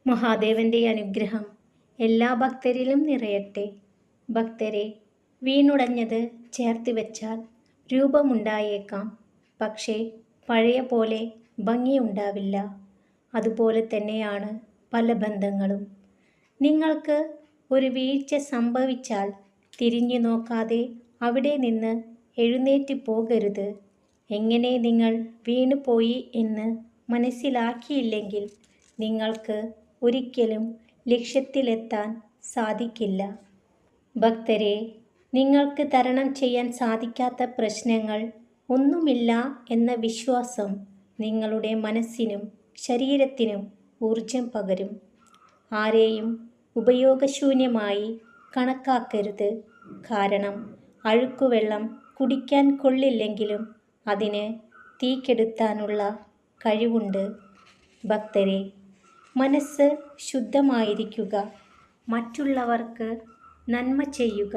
മഹാദേവന്റെ അനുഗ്രഹം എല്ലാ ഭക്തരിലും നിറയട്ടെ. ഭക്തരെ, വീണുടഞ്ഞത് ചേർത്ത് വെച്ചാൽ രൂപമുണ്ടായേക്കാം, പക്ഷേ പഴയ പോലെ ഭംഗിയുണ്ടാവില്ല. അതുപോലെ തന്നെയാണ് പല ബന്ധങ്ങളും. നിങ്ങൾക്ക് ഒരു വീഴ്ച സംഭവിച്ചാൽ തിരിഞ്ഞു നോക്കാതെ അവിടെ നിന്ന് എഴുന്നേറ്റ് പോകരുത്. എങ്ങനെ നിങ്ങൾ വീണുപോയി എന്ന് മനസ്സിലാക്കിയില്ലെങ്കിൽ നിങ്ങൾക്ക് ഒരിക്കലും ലക്ഷ്യത്തിലെത്താൻ സാധിക്കില്ല. ഭക്തരെ, നിങ്ങൾക്ക് തരണം ചെയ്യാൻ സാധിക്കാത്ത പ്രശ്നങ്ങൾ ഒന്നുമില്ല എന്ന വിശ്വാസം നിങ്ങളുടെ മനസ്സിനും ശരീരത്തിനും ഊർജം പകരും. ആരെയും ഉപയോഗശൂന്യമായി കണക്കാക്കരുത്. കാരണം അഴുക്കുവെള്ളം കുടിക്കാൻ കൊള്ളില്ലെങ്കിലും അതിന് തീ കെടുത്താനുള്ള കഴിവുണ്ട്. ഭക്തരെ, മനസ്സ് ശുദ്ധമായിരിക്കുക, മറ്റുള്ളവർക്ക് നന്മ ചെയ്യുക.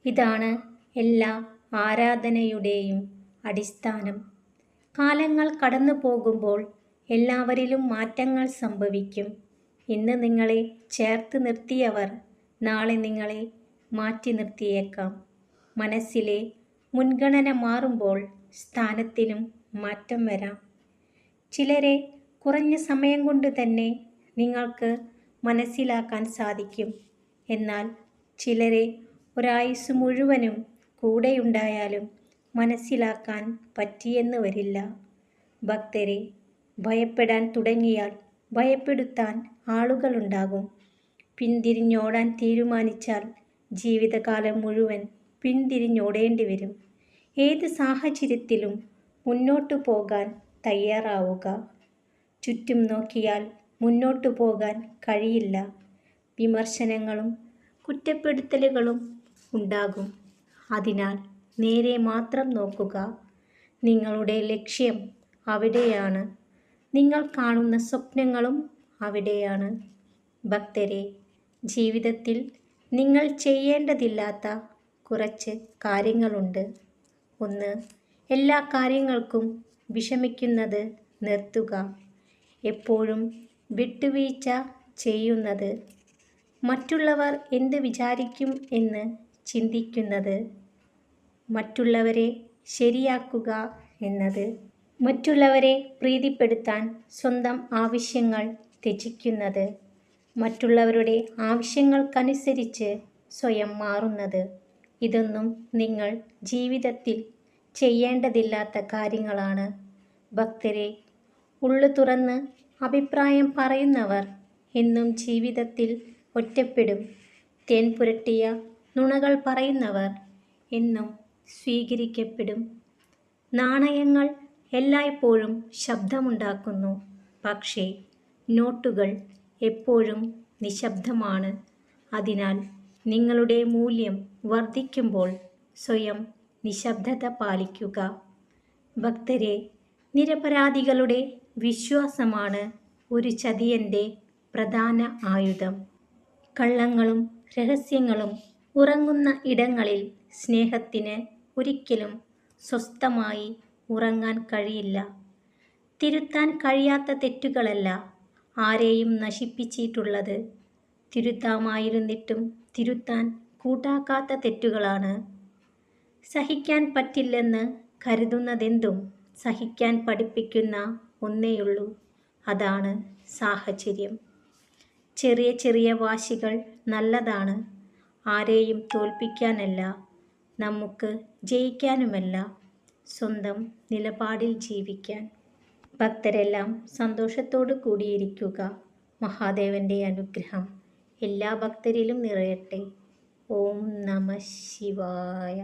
ഇതാണ് എല്ലാ ആരാധനയുടെയും അടിസ്ഥാനം. കാലങ്ങൾ കടന്നു പോകുമ്പോൾ എല്ലാവരിലും മാറ്റങ്ങൾ സംഭവിക്കും. ഇന്ന് നിങ്ങളെ ചേർത്ത് നിർത്തിയവർ നാളെ നിങ്ങളെ മാറ്റി നിർത്തിയേക്കാം. മനസ്സിലെ മുൻഗണന മാറുമ്പോൾ സ്ഥാനത്തിലും മാറ്റം വരാം. ചിലരെ കുറഞ്ഞ സമയം കൊണ്ട് തന്നെ നിങ്ങൾക്ക് മനസ്സിലാക്കാൻ സാധിക്കും. എന്നാൽ ചിലരെ ഒരായുസ് മുഴുവനും കൂടെയുണ്ടായാലും മനസ്സിലാക്കാൻ പറ്റിയെന്ന് വരില്ല. ഭക്തരെ, ഭയപ്പെടാൻ തുടങ്ങിയാൽ ഭയപ്പെടുത്താൻ ആളുകളുണ്ടാകും. പിന്തിരിഞ്ഞോടാൻ തീരുമാനിച്ചാൽ ജീവിതകാലം മുഴുവൻ പിന്തിരിഞ്ഞോടേണ്ടി വരും. ഏത് സാഹചര്യത്തിലും മുന്നോട്ടു പോകാൻ തയ്യാറാവുക. ചുറ്റും നോക്കിയാൽ മുന്നോട്ടു പോകാൻ കഴിയില്ല. വിമർശനങ്ങളും കുറ്റപ്പെടുത്തലുകളും ഉണ്ടാകും. അതിനാൽ നേരെ മാത്രം നോക്കുക. നിങ്ങളുടെ ലക്ഷ്യം അവിടെയാണ്. നിങ്ങൾ കാണുന്ന സ്വപ്നങ്ങളും അവിടെയാണ്. ഭക്തരെ, ജീവിതത്തിൽ നിങ്ങൾ ചെയ്യേണ്ടതില്ലാത്ത കുറച്ച് കാര്യങ്ങളുണ്ട്. 1. എല്ലാ കാര്യങ്ങൾക്കും വിഷമിക്കുന്നത് നിർത്തുക. എപ്പോഴും വിട്ടുവീഴ്ച ചെയ്യുന്നത്, മറ്റുള്ളവർ എന്ത് വിചാരിക്കും എന്ന് ചിന്തിക്കുന്നത്, മറ്റുള്ളവരെ ശരിയാക്കുക എന്നത്, മറ്റുള്ളവരെ പ്രീതിപ്പെടുത്താൻ സ്വന്തം ആവശ്യങ്ങൾ ത്യജിക്കുന്നത്, മറ്റുള്ളവരുടെ ആവശ്യങ്ങൾക്കനുസരിച്ച് സ്വയം മാറുന്നത്. ഇതൊന്നും നിങ്ങൾ ജീവിതത്തിൽ ചെയ്യേണ്ടതില്ലാത്ത കാര്യങ്ങളാണ്. ഭക്തരെ, ഉള്ളു തുറന്ന് അഭിപ്രായം പറയുന്നവർ എന്നും ജീവിതത്തിൽ ഒറ്റപ്പെടും. തേൻ പുരട്ടിയ നുണകൾ പറയുന്നവർ എന്നും സ്വീകരിക്കപ്പെടും. നാണയങ്ങൾ എല്ലായ്പ്പോഴും ശബ്ദമുണ്ടാക്കുന്നു, പക്ഷേ നോട്ടുകൾ എപ്പോഴും നിശബ്ദമാണ്. അതിനാൽ നിങ്ങളുടെ മൂല്യം വർദ്ധിക്കുമ്പോൾ സ്വയം നിശബ്ദത പാലിക്കുക. ഭക്തരെ, നിരപരാധികളുടെ വിശ്വാസമാണ് ഒരു ചതിയൻ്റെ പ്രധാന ആയുധം. കള്ളങ്ങളും രഹസ്യങ്ങളും ഉറങ്ങുന്ന ഇടങ്ങളിൽ സ്നേഹത്തിന് ഒരിക്കലും സ്വസ്ഥമായി ഉറങ്ങാൻ കഴിയില്ല. തിരുത്താൻ കഴിയാത്ത തെറ്റുകളല്ല ആരെയും നശിപ്പിച്ചിട്ടുള്ളത്. തിരുത്താമായിരുന്നിട്ടും തിരുത്താൻ കൂട്ടാക്കാത്ത തെറ്റുകളാണ്. സഹിക്കാൻ പറ്റില്ലെന്ന് കരുതുന്നതെന്തും സഹിക്കാൻ പഠിപ്പിക്കുന്ന ഒന്നേയുള്ളൂ, അതാണ് സാഹചര്യം. ചെറിയ ചെറിയ വാശികൾ നല്ലതാണ്. ആരെയും തോൽപ്പിക്കാനല്ല, നമുക്ക് ജയിക്കാനുമല്ല, സ്വന്തം നിലപാടിൽ ജീവിക്കാൻ. ഭക്തരെല്ലാം സന്തോഷത്തോടു കൂടിയിരിക്കുക. മഹാദേവന്റെ അനുഗ്രഹം എല്ലാ ഭക്തരിലും നിറയട്ടെ. ഓം നമഃ ശിവായ.